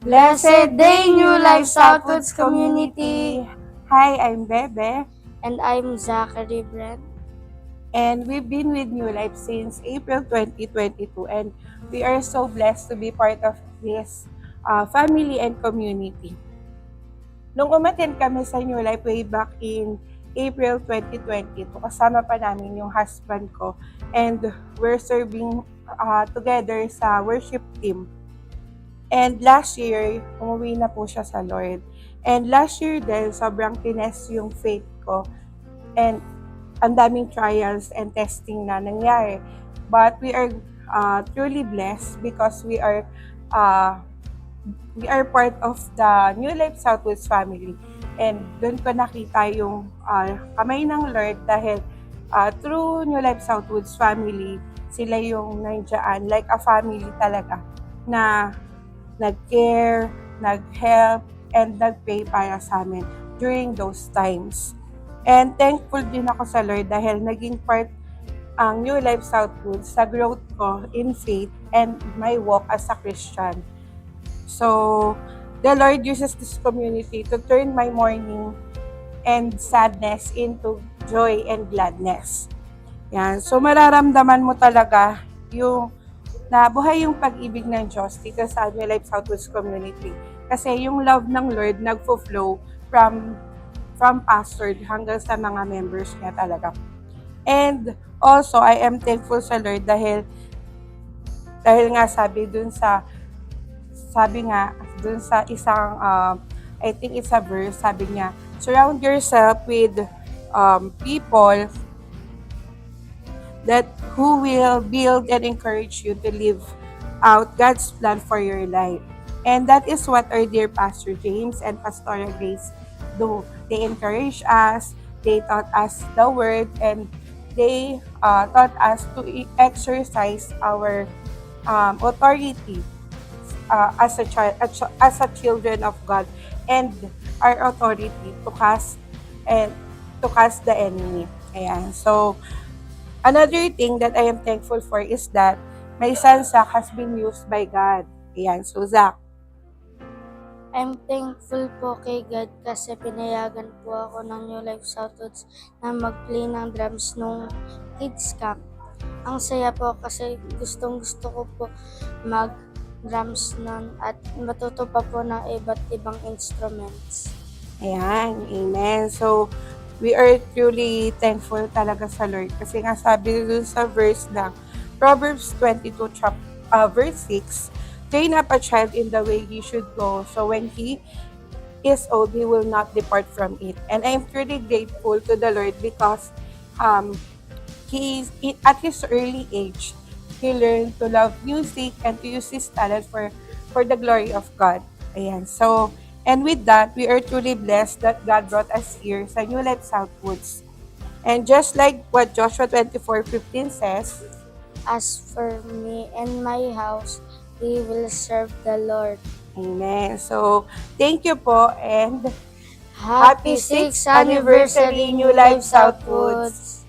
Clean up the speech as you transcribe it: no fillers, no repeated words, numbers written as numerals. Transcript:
Blessed day, New Life Southwoods community! Hi, I'm Bebe, And I'm Zachary Brent. and we've been with New Life since April 2022, and we are so blessed to be part of this family and community. Nung umattend kami sa New Life way back in April 2022, kasama pa namin yung husband ko, and we're serving together sa worship team. And last year, umuwi na po siya sa Lord. And last year din, sobrang tines yung faith ko. And ang daming trials and testing na nangyari. But we are truly blessed because uh, we are part of the New Life Southwoods family. And doon ko nakita yung kamay ng Lord dahil through New Life Southwoods family, sila yung nandiyan, like a family talaga, na nag-care, nag-help, and nag-pray para sa amin during those times. And thankful din ako sa Lord dahil naging part ang New Life Southwood sa growth ko in faith and my walk as a Christian. So, the Lord uses this community to turn my mourning and sadness into joy and gladness. Yan. So, mararamdaman mo talaga yung nabuhay yung pag-ibig ng Diyos dito sa New Life Southwest Community. Kasi yung love ng Lord nagfo-flow from pastor hanggang sa mga members niya talaga. And also, I am thankful sa Lord dahil nga sabi nga dun sa isang I think it's a verse, sabi niya, surround yourself with people that who will build and encourage you to live out God's plan for your life. And that is what our dear Pastor James and Pastora Grace do. They encourage us, they taught us the word, and they taught us to exercise our authority as a children of God, and our authority to cast and to cast the enemy. Ayan. So, another thing that I am thankful for is that my son Zach has been used by God. Ayan. So, Zach. I'm thankful po kay God kasi pinayagan po ako ng New Life Southwoods na mag-play ng drums nung kids camp. Ang saya po kasi gustong gusto ko po mag-drums nun at matuto pa po ng iba't ibang instruments. Ayan. Amen. So, we are truly thankful talaga sa Lord kasi nga sabi dun sa verse na Proverbs 22 verse 6, train up a child in the way he should go, so when he is old, he will not depart from it. And I'm truly grateful to the Lord because um, at his early age, he learned to love music and to use his talent for the glory of God. Ayan. So, and with that, we are truly blessed that God brought us here sa New Life Southwoods. And just like what Joshua 24:15 says, As for me and my house, we will serve the Lord. Amen. So, thank you po and Happy 6th anniversary, New Life Southwoods!